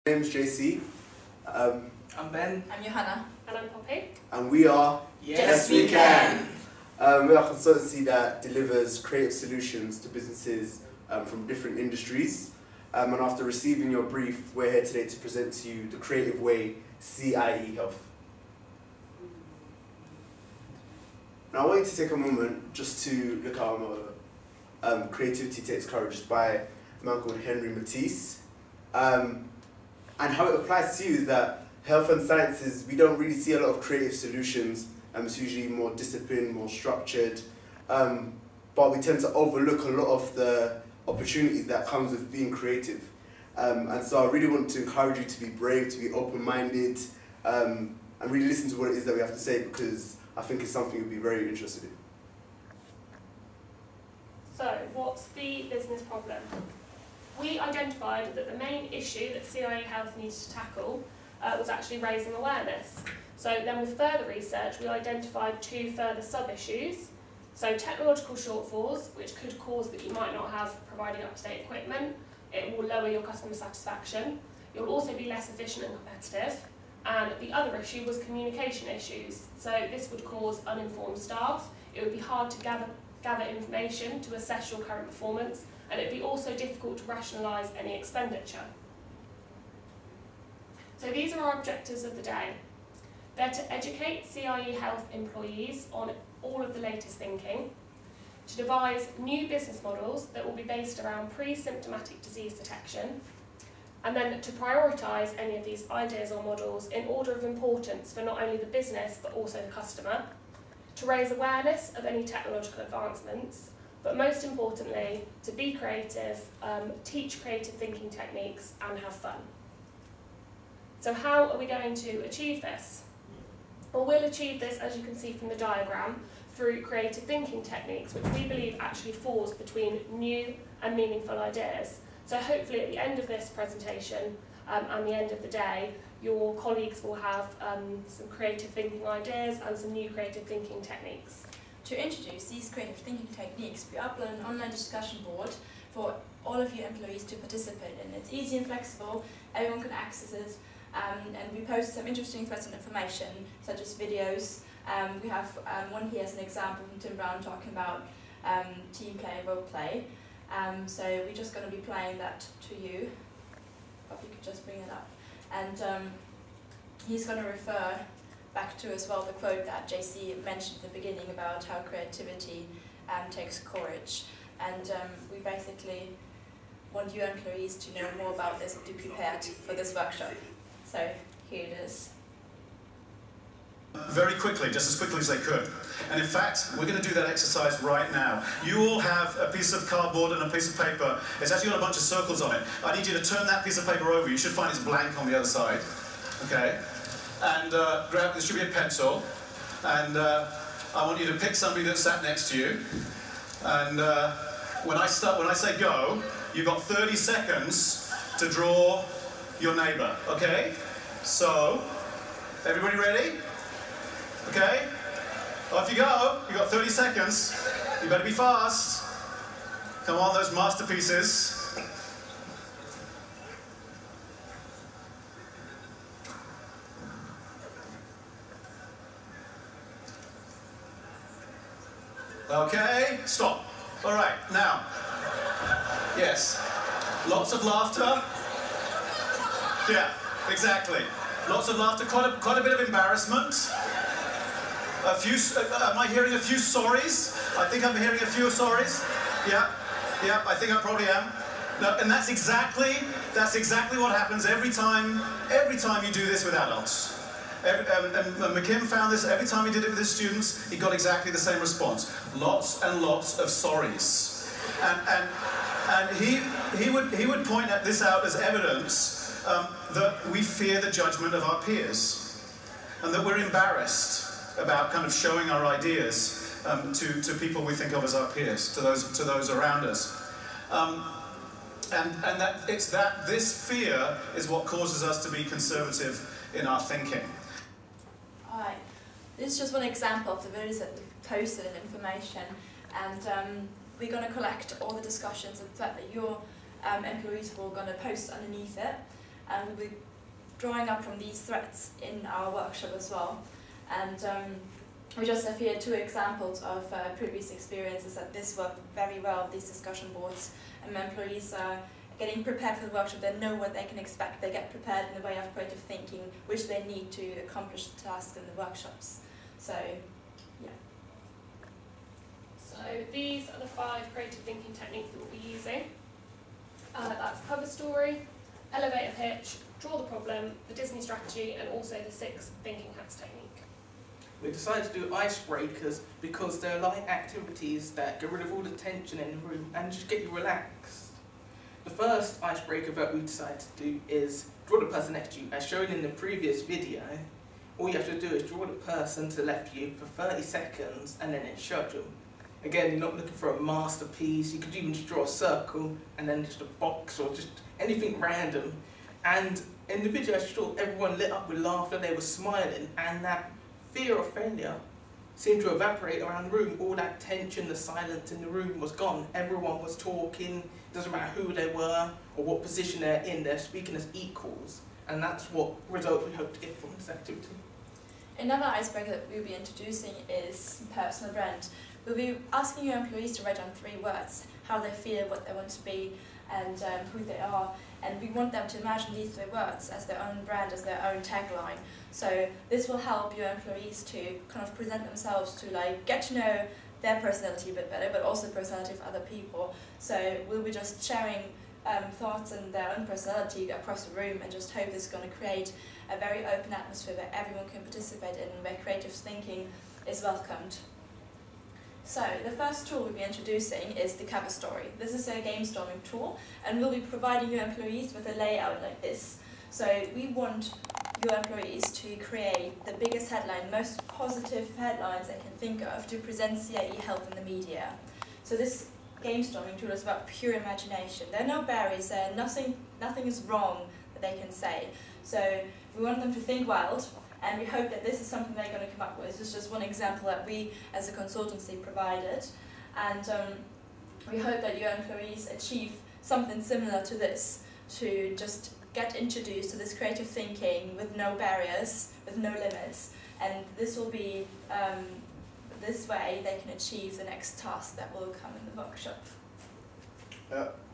My name's JC. I'm Ben. I'm Johanna. And I'm Poppy. And we are Yes, we can. We're a consultancy that delivers creative solutions to businesses from different industries. And after receiving your brief, we're here today to present to you the creative way CIE Health. Now I want you to take a moment just to look at our motto, Creativity Takes Courage, by a man called Henry Matisse. And how it applies to you is that health and sciences, we don't really see a lot of creative solutions. It's usually more disciplined, more structured, but we tend to overlook a lot of the opportunities that comes with being creative. And so I really want to encourage you to be brave, to be open-minded, and really listen to what it is that we have to say, because I think it's something you'll be very interested in. So, what's the business problem? We identified that the main issue that CIE Health needs to tackle was actually raising awareness. So then with further research, we identified two further sub-issues. So technological shortfalls, which could cause that you might not have providing up-to-date equipment. It will lower your customer satisfaction. You'll also be less efficient and competitive. And the other issue was communication issues. So this would cause uninformed staff. It would be hard to gather information to assess your current performance, and it'd be also difficult to rationalise any expenditure. So these are our objectives of the day. They're to educate CIE Health employees on all of the latest thinking, to devise new business models that will be based around pre-symptomatic disease detection, and then to prioritise any of these ideas or models in order of importance for not only the business but also the customer, to raise awareness of any technological advancements, but most importantly, to be creative, teach creative thinking techniques and have fun. So how are we going to achieve this? Well, we'll achieve this, as you can see from the diagram, through creative thinking techniques, which we believe actually falls between new and meaningful ideas. So hopefully at the end of this presentation and the end of the day, your colleagues will have some creative thinking ideas and some new creative thinking techniques. To introduce these creative thinking techniques, we upload an online discussion board for all of your employees to participate in. It's easy and flexible, everyone can access it, and we post some interesting threads and information, such as videos. We have one here as an example from Tim Brown talking about team play and role play. So we're just going to be playing that to you, if you could just bring it up. And he's going to refer back to as well the quote that JC mentioned at the beginning about how creativity takes courage. And we basically want you employees to know more about this and be prepared for this workshop. So here it is. Very quickly, just as quickly as they could. And in fact, we're going to do that exercise right now. You all have a piece of cardboard and a piece of paper. It's actually got a bunch of circles on it. I need you to turn that piece of paper over. You should find it's blank on the other side. Okay? And there should be a pencil. And I want you to pick somebody that's sat next to you. And when I say go, you've got 30 seconds to draw your neighbour. Okay? So, everybody ready? Okay? Off you go. You've got 30 seconds. You better be fast. Come on, those masterpieces. Okay, stop. All right, now. Yes. Lots of laughter. Yeah, exactly. Lots of laughter, quite a bit of embarrassment. A few, am I hearing a few sorries? I think I'm hearing a few sorries. Yeah, I think I probably am. No, and that's exactly what happens every time you do this with adults. And McKim found this every time he did it with his students, he got exactly the same response. Lots and lots of sorries. And he would point this out as evidence that we fear the judgment of our peers, and that we're embarrassed about kind of showing our ideas to people we think of as our peers, to those around us. And this fear is what causes us to be conservative in our thinking. Alright, this is just one example of the videos that we've posted and information, and we're going to collect all the discussions that your employees were going to post underneath it. and we'll be drawing up from these threats in our workshop as well. And we just have here 2 examples of previous experiences that this worked very well, these discussion boards, and employees are getting prepared for the workshop. They know what they can expect. They get prepared in the way of creative thinking, which they need to accomplish the tasks in the workshops. So, yeah. So these are the 5 creative thinking techniques that we'll be using. That's cover story, elevator pitch, draw the problem, the Disney strategy, and also the 6 thinking hats technique. We decided to do icebreakers because they're light activities that get rid of all the tension in the room and just get you relaxed. The first icebreaker that we decided to do is draw the person next to you. As shown in the previous video, all you have to do is draw the person to the left of you for 30 seconds and then instruct them. Again, you're not looking for a masterpiece. You could even just draw a circle and then just a box or just anything random. And in the video, I saw everyone lit up with laughter. They were smiling, and that fear of failure seemed to evaporate around the room. All that tension, the silence in the room was gone. Everyone was talking. It doesn't matter who they were or what position they're in. They're speaking as equals, and that's what result we hope to get from this activity. Another icebreaker that we'll be introducing is personal brand. We'll be asking your employees to write down 3 words, how they feel, what they want to be, and who they are. And we want them to imagine these 3 words as their own brand, as their own tagline. So this will help your employees to kind of present themselves, to like get to know their personality a bit better, but also the personality of other people. So we'll be just sharing thoughts and their own personality across the room, and just hope this is going to create a very open atmosphere where everyone can participate in, where creative thinking is welcomed. So the first tool we'll be introducing is the cover story. This is a game storming tool, and we'll be providing your employees with a layout like this. So we want your employees to create the biggest headline, most positive headlines they can think of to present CAE health in the media. So this game storming tool is about pure imagination. There are no barriers there, nothing is wrong that they can say. So we want them to think wild, and we hope that this is something they're going to come up with. This is just one example that we as a consultancy provided, and we hope that your employees achieve something similar to this, to just get introduced to this creative thinking with no barriers, with no limits, and this will be this way they can achieve the next task that will come in the workshop.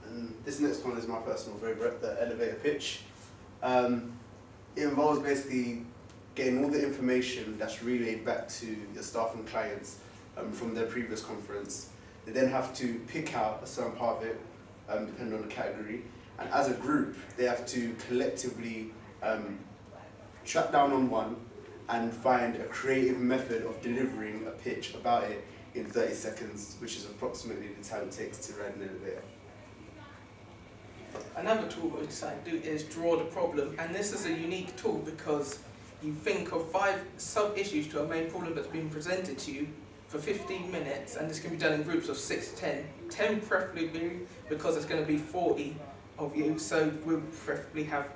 And this next one is my personal favourite, the elevator pitch. It involves basically getting all the information that's relayed back to your staff and clients from their previous conference. They then have to pick out a certain part of it, depending on the category, and as a group, they have to collectively track down on one and find a creative method of delivering a pitch about it in 30 seconds, which is approximately the time it takes to ride an elevator. Another tool we decided to do is draw the problem, and this is a unique tool because you think of 5 sub-issues to a main problem that's been presented to you for 15 minutes, and this can be done in groups of 6 to 10. 10 preferably, because it's going to be 40 of you, so we'll preferably have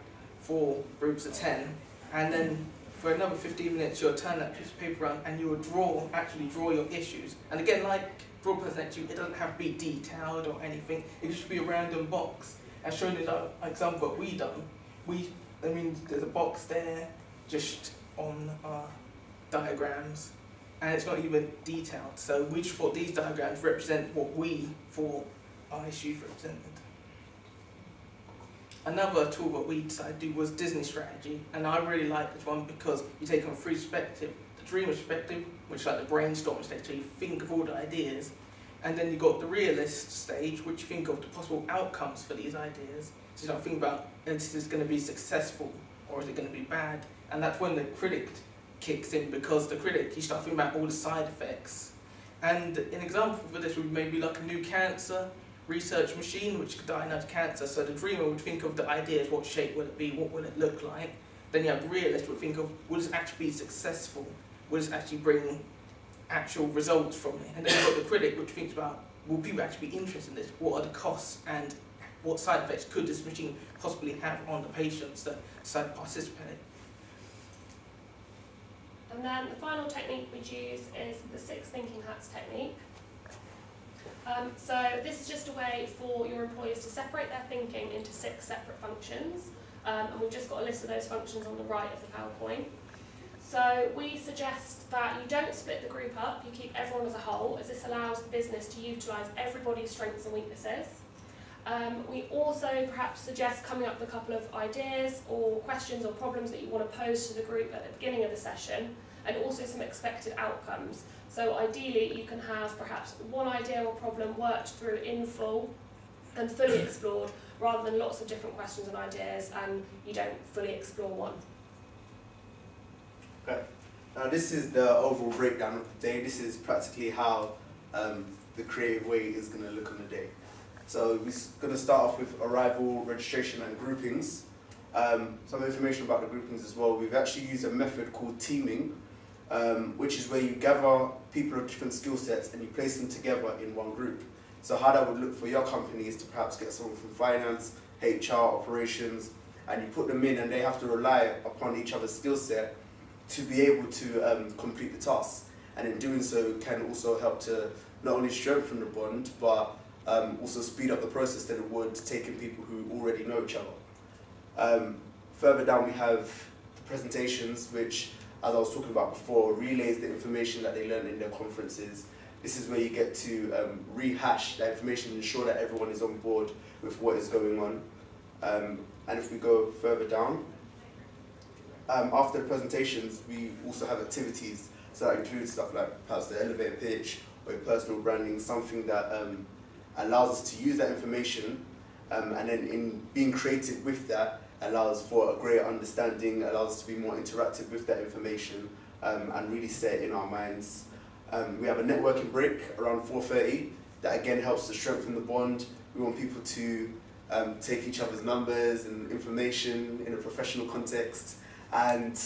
4 groups of 10, and then for another 15 minutes you'll turn that piece of paper around and you will actually draw your issues. And again, like draw a person next to you, it doesn't have to be detailed or anything, it can just be a random box. As shown in our example that we done, there's a box there just on our diagrams, and it's not even detailed, so we just thought these diagrams represent what we thought our issues represented. Another tool that we decided to do was Disney strategy, and I really like this one because you take on 3 perspectives. The dream perspective, which is like the brainstorm stage, so you think of all the ideas, and then you've got the realist stage, which you think of the possible outcomes for these ideas. So you start thinking about, is this going to be successful or is it going to be bad? And that's when the critic kicks in, because the critic, you start thinking about all the side effects. And an example for this would maybe like a new cancer research machine which could diagnose cancer. So the dreamer would think of the ideas, what shape will it be, what will it look like. Then you have the realist would think of, will this actually be successful? Will this actually bring actual results from it? And then you've got the critic which thinks about, will people actually be interested in this? What are the costs and what side effects could this machine possibly have on the patients that decide to participate? And then the final technique we use is the 6 thinking hats technique. So this is just a way for your employees to separate their thinking into 6 separate functions. and we've just got a list of those functions on the right of the PowerPoint. So we suggest that you don't split the group up, you keep everyone as a whole, as this allows the business to utilise everybody's strengths and weaknesses. We also perhaps suggest coming up with a couple of ideas or questions or problems that you want to pose to the group at the beginning of the session, and also some expected outcomes. So ideally you can have perhaps one idea or problem worked through in full and fully explored, rather than lots of different questions and ideas and you don't fully explore one. Okay. Now this is the overall breakdown of the day. This is practically how the creative way is going to look on the day. So we're going to start off with arrival, registration and groupings. Some information about the groupings as well. We've actually used a method called teaming, which is where you gather people of different skill sets and you place them together in one group. So how that would look for your company is to perhaps get someone from finance, HR, operations, and you put them in and they have to rely upon each other's skill set to be able to complete the task. And in doing so can also help to not only strengthen the bond, but also speed up the process that it would taking people who already know each other. Further down we have the presentations, which, as I was talking about before, relays the information that they learned in their conferences. This is where you get to rehash that information and ensure that everyone is on board with what is going on. And if we go further down, after the presentations, we also have activities. So that includes stuff like perhaps the elevator pitch or your personal branding, something that allows us to use that information, and then in being creative with that, allows for a greater understanding, allows us to be more interactive with that information, and really set it in our minds. We have a networking break around 4:30 that again helps to strengthen the bond. We want people to take each other's numbers and information in a professional context, and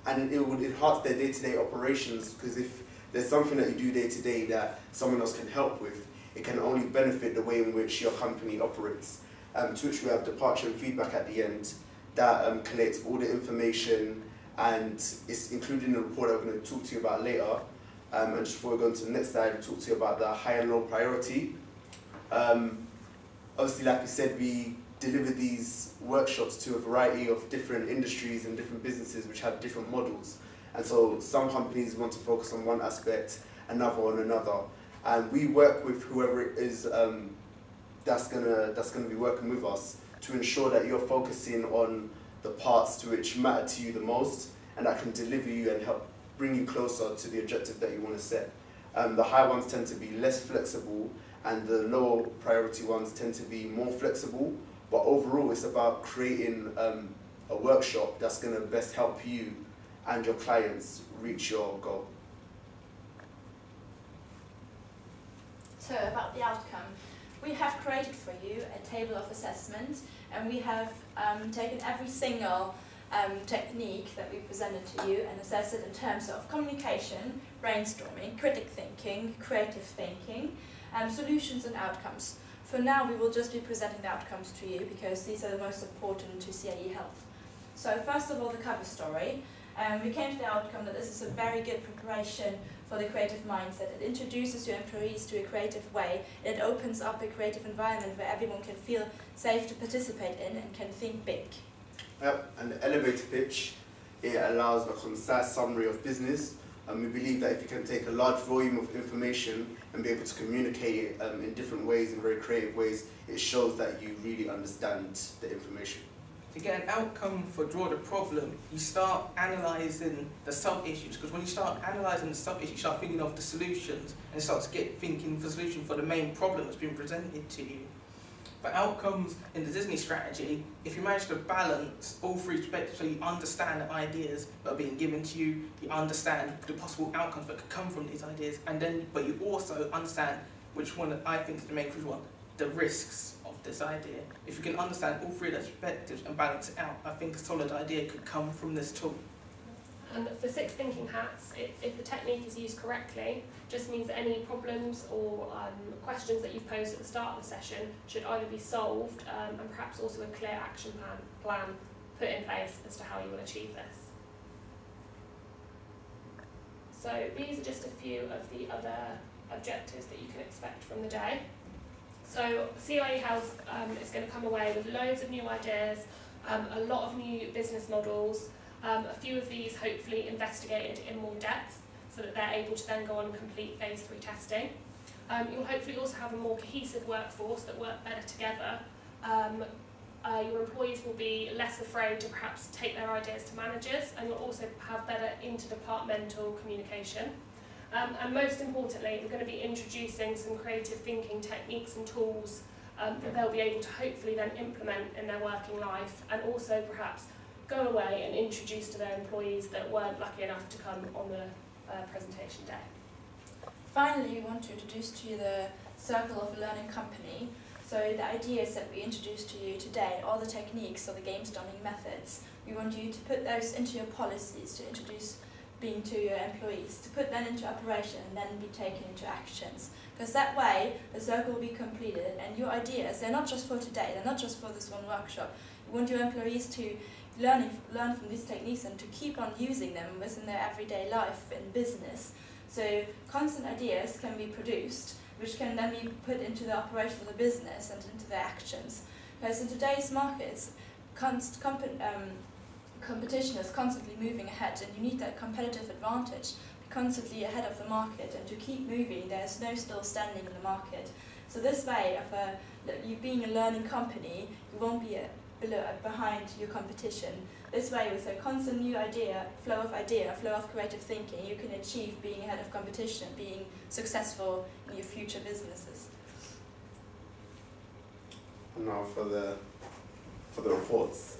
it would enhance their day-to-day operations, because if there's something that you do day-to-day that someone else can help with, it can only benefit the way in which your company operates. To which we have departure and feedback at the end that collates all the information, and it's included in the report that we're going to talk to you about later. And just before we go on to the next slide, we'll talk to you about the high and low priority. Obviously, like we said, we deliver these workshops to a variety of different industries and different businesses which have different models. And so some companies want to focus on one aspect, another on another. And we work with whoever it is that's gonna be working with us to ensure that you're focusing on the parts to which matter to you the most, and that can deliver you and help bring you closer to the objective that you want to set. The high ones tend to be less flexible, and the low priority ones tend to be more flexible. But overall, it's about creating a workshop that's going to best help you and your clients reach your goal. So about the outcome, we have created for you a table of assessment, and we have taken every single technique that we presented to you and assessed it in terms of communication, brainstorming, critic thinking, creative thinking, solutions and outcomes. For now, we will just be presenting the outcomes to you because these are the most important to CAE Health. So first of all, the cover story. We came to the outcome that this is a very good preparation for the creative mindset. It introduces your employees to a creative way. It opens up a creative environment where everyone can feel safe to participate in and can think big. Yep, and the elevator pitch, it allows a concise summary of business. And we believe that if you can take a large volume of information and be able to communicate it in different ways, in very creative ways, it shows that you really understand the information. To get an outcome for draw the problem, you start analysing the sub-issues, because when you start analysing the sub-issues, you start thinking of the solutions and start to get thinking of the solution for the main problem that's been presented to you. For outcomes in the Disney strategy, if you manage to balance all three aspects, so you understand the ideas that are being given to you, you understand the possible outcomes that could come from these ideas, and then, but you also understand which one I think is the main crucial one, the risks of this idea. If you can understand all three perspectives and balance it out, I think a solid idea could come from this tool. And for 6 thinking hats, if the technique is used correctly, just means that any problems or questions that you've posed at the start of the session should either be solved and perhaps also a clear action plan put in place as to how you will achieve this. So these are just a few of the other objectives that you can expect from the day. So CAE Health is going to come away with loads of new ideas a lot of new business models, a few of these hopefully investigated in more depth so that they're able to then go on and complete phase 3 testing. You'll hopefully also have a more cohesive workforce that work better together. Your employees will be less afraid to perhaps take their ideas to managers, and you'll also have better interdepartmental communication. And most importantly, we're going to be introducing some creative thinking techniques and tools that they'll be able to hopefully then implement in their working life, and also perhaps go away and introduce to their employees that weren't lucky enough to come on the presentation day. Finally, we want to introduce to you the Circle of a Learning Company. So the ideas that we introduced to you today, all the techniques or the game-storming methods, we want you to put those into your policies, to introduce being to your employees, to put that into operation and then be taken into actions. Because that way, the circle will be completed, and your ideas, they're not just for today, they're not just for this one workshop. We want your employees to learn from these techniques and to keep on using them within their everyday life in business. So constant ideas can be produced, which can then be put into the operation of the business and into their actions. Because in today's markets, competition is constantly moving ahead, and you need that competitive advantage, be constantly ahead of the market, and to keep moving, there's no still standing in the market. So this way of you being a learning company, you won't be behind your competition. This way, with a constant new flow of creative thinking, you can achieve being ahead of competition, being successful in your future businesses. And now for the reports.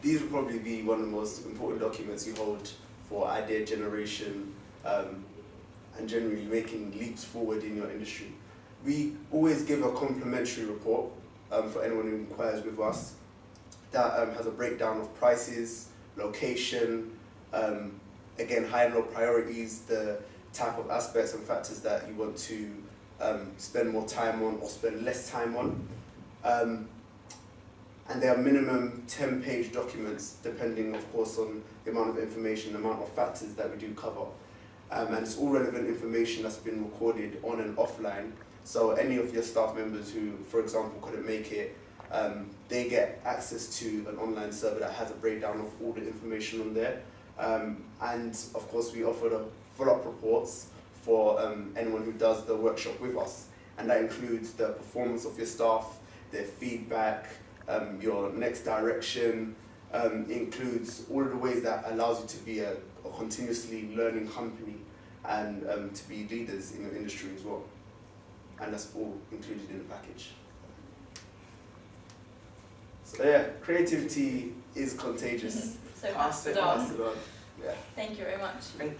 These will probably be one of the most important documents you hold for idea generation and generally making leaps forward in your industry. We always give a complimentary report for anyone who inquires with us that has a breakdown of prices, location, again, high and low priorities, the type of aspects and factors that you want to spend more time on or spend less time on. And they are minimum 10-page documents, depending, of course, on the amount of information, the amount of factors that we do cover. And it's all relevant information that's been recorded on and offline. So any of your staff members who, for example, couldn't make it, they get access to an online server that has a breakdown of all the information on there. And of course, we offer the follow-up reports for anyone who does the workshop with us. And that includes the performance of your staff, their feedback, your next direction, includes all of the ways that allows you to be a continuously learning company and to be leaders in your industry as well. And that's all included in the package. So yeah, creativity is contagious. So pass it on. Yeah. Thank you very much. Thank